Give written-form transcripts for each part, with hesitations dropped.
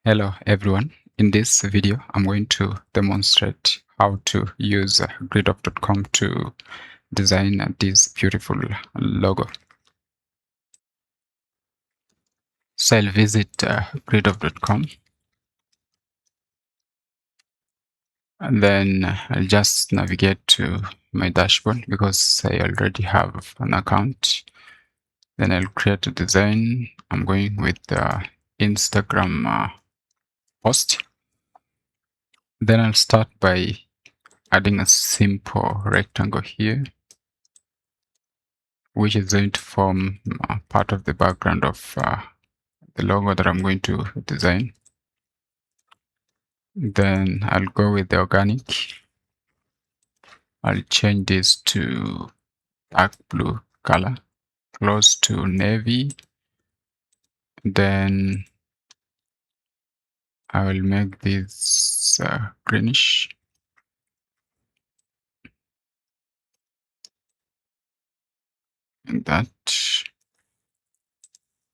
Hello everyone. In this video, I'm going to demonstrate how to use Gridov.com to design this beautiful logo. So I'll visit Gridov.com and then I'll just navigate to my dashboard because I already have an account. Then I'll create a design. I'm going with the Instagram post. Then I'll start by adding a simple rectangle here, which is going to form part of the background of the logo that I'm going to design. Then I'll go with the organic. I'll change this to dark blue color, close to navy. Then I will make this greenish. Like that.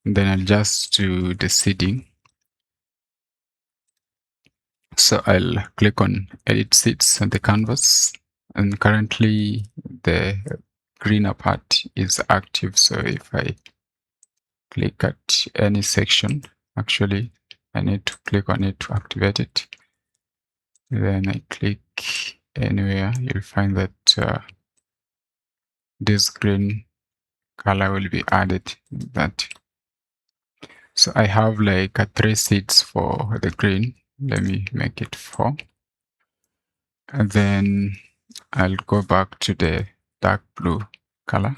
Then I'll just do the seeding. So I'll click on edit seeds on the canvas, and currently the greener part is active. So if I click at any section, actually I need to click on it to activate it. Then I click anywhere, you'll find that this green color will be added. So I have like 3 seeds for the green. Let me make it 4. And then I'll go back to the dark blue color,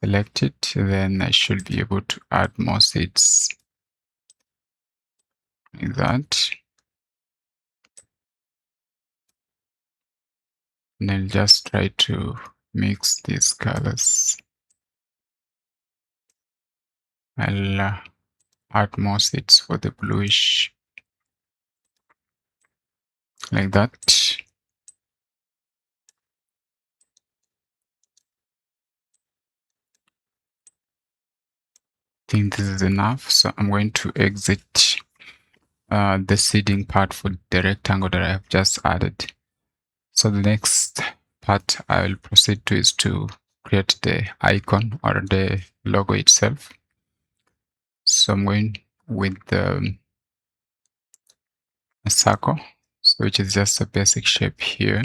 select it, then I should be able to add more seeds like that. And I'll just try to mix these colors. I'll add more seeds for the bluish like that. I think this is enough, so I'm going to exit the seeding part for the rectangle that I have just added. So the next part I will proceed to is to create the icon or the logo itself. So I'm going with a circle, so which is just a basic shape here.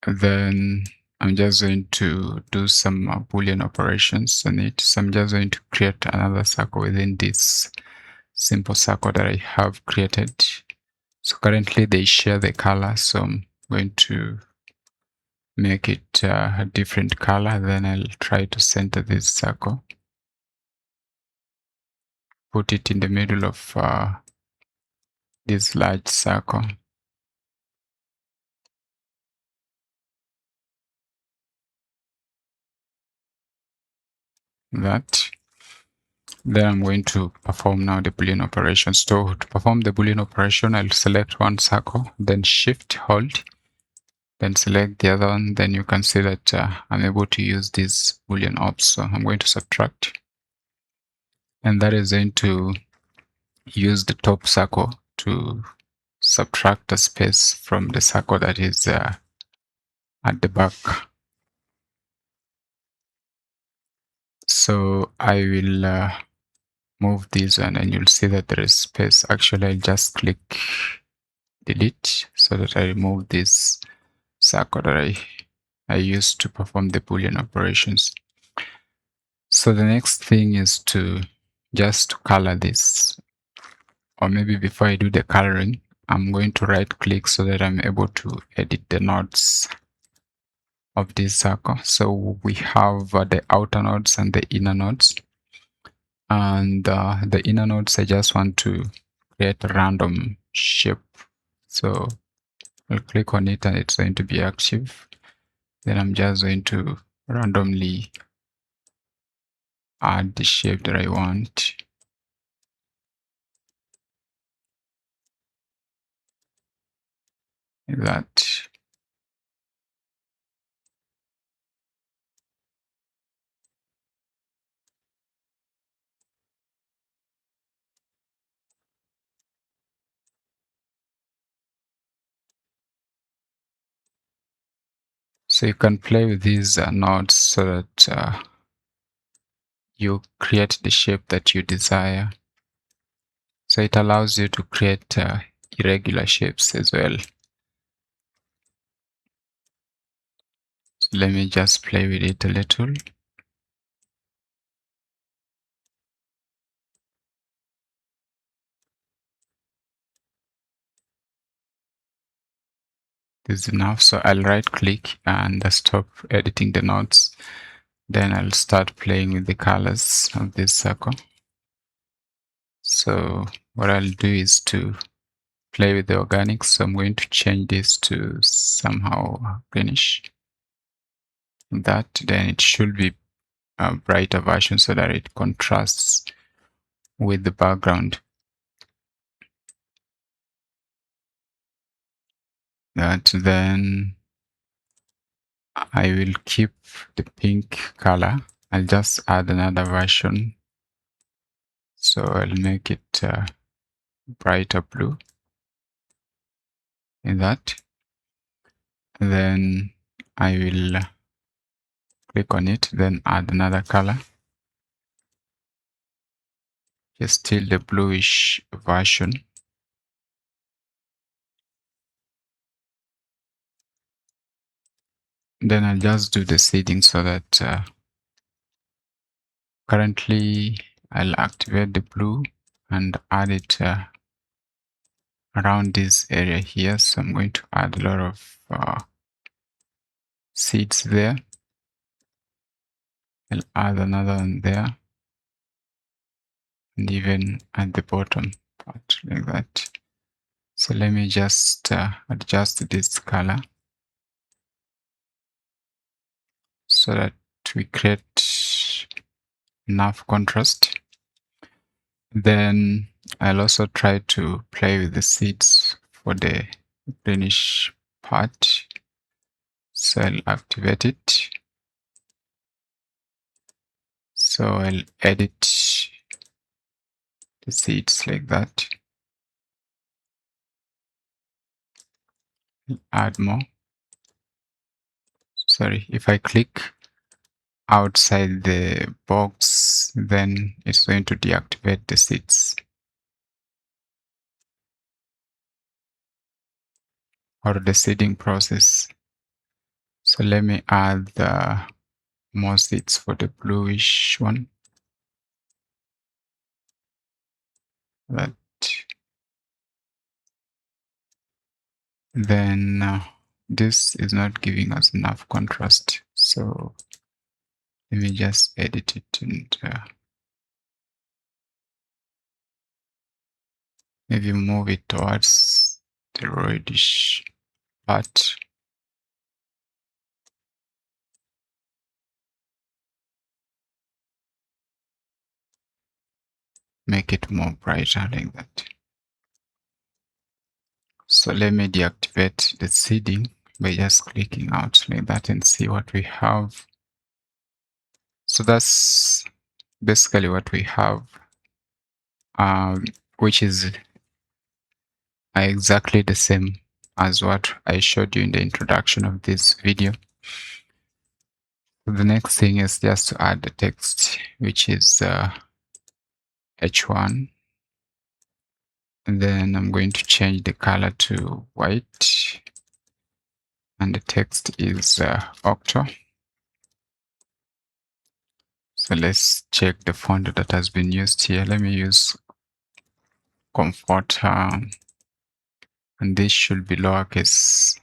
And then I'm just going to do some Boolean operations on it. So I'm just going to create another circle within this simple circle that I have created. So currently they share the color, so I'm going to make it a different color. Then I'll try to center this circle, put it in the middle of this large circle. That. Then I'm going to perform now the Boolean operation. So to perform the Boolean operation, I'll select one circle, then shift, hold, then select the other one. Then you can see that I'm able to use these Boolean ops. So I'm going to subtract. And that is going to use the top circle to subtract the space from the circle that is at the back. So I will move this one and you'll see that there is space. Actually, I'll just click delete so that I remove this circle that I used to perform the Boolean operations. So the next thing is to just color this, or maybe before I do the coloring, I'm going to right click so that I'm able to edit the nodes of this circle. So we have the outer nodes and the inner nodes. And the inner nodes, I just want to create a random shape. So I'll click on it and it's going to be active. Then I'm just going to randomly add the shape that I want. Like that. So you can play with these nodes so that you create the shape that you desire. So it allows you to create irregular shapes as well. So let me just play with it a little. This is enough. So I'll right click and stop editing the nodes. Then I'll start playing with the colors of this circle. So what I'll do is to play with the organics. So I'm going to change this to somehow greenish. That then it should be a brighter version so that it contrasts with the background. That then I will keep the pink color. I'll just add another version. So I'll make it brighter blue in that. Then I will click on it, then add another color. Just still the bluish version. Then I'll just do the seeding so that currently I'll activate the blue and add it around this area here. So I'm going to add a lot of seeds there. I'll add another one there. And even at the bottom part like that. So let me just adjust this color so that we create enough contrast. Then I'll also try to play with the seeds for the greenish part. So I'll activate it. So I'll edit the seeds like that. Add more. Sorry, if I click outside the box, then it's going to deactivate the seeds or the seeding process. So let me add more seeds for the bluish one. That then this is not giving us enough contrast. So let me just edit it and maybe move it towards the reddish part. Make it more brighter like that. So let me deactivate the seeding by just clicking out like that and see what we have. So that's basically what we have, which is exactly the same as what I showed you in the introduction of this video. The next thing is just to add the text, which is H1. And then I'm going to change the color to white. And the text is Octo. So let's check the font that has been used here. Let me use Comfort. And this should be lowercase.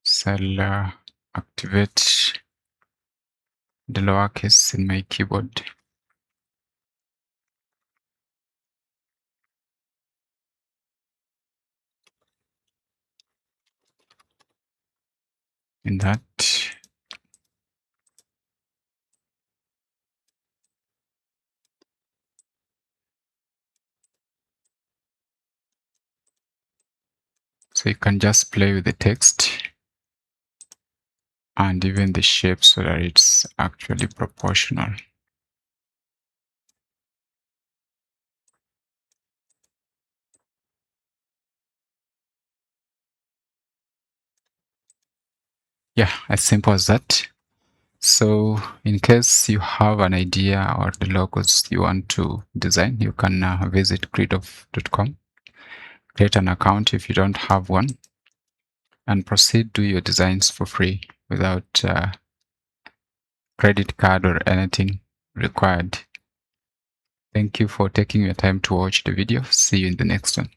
So I'll activate the lowercase in my keyboard. In that. So you can just play with the text and even the shape so that it's actually proportional. Yeah, as simple as that. So in case you have an idea or the logos you want to design, you can visit gridov.com, create an account if you don't have one, and proceed do your designs for free without credit card or anything required. Thank you for taking your time to watch the video. See you in the next one.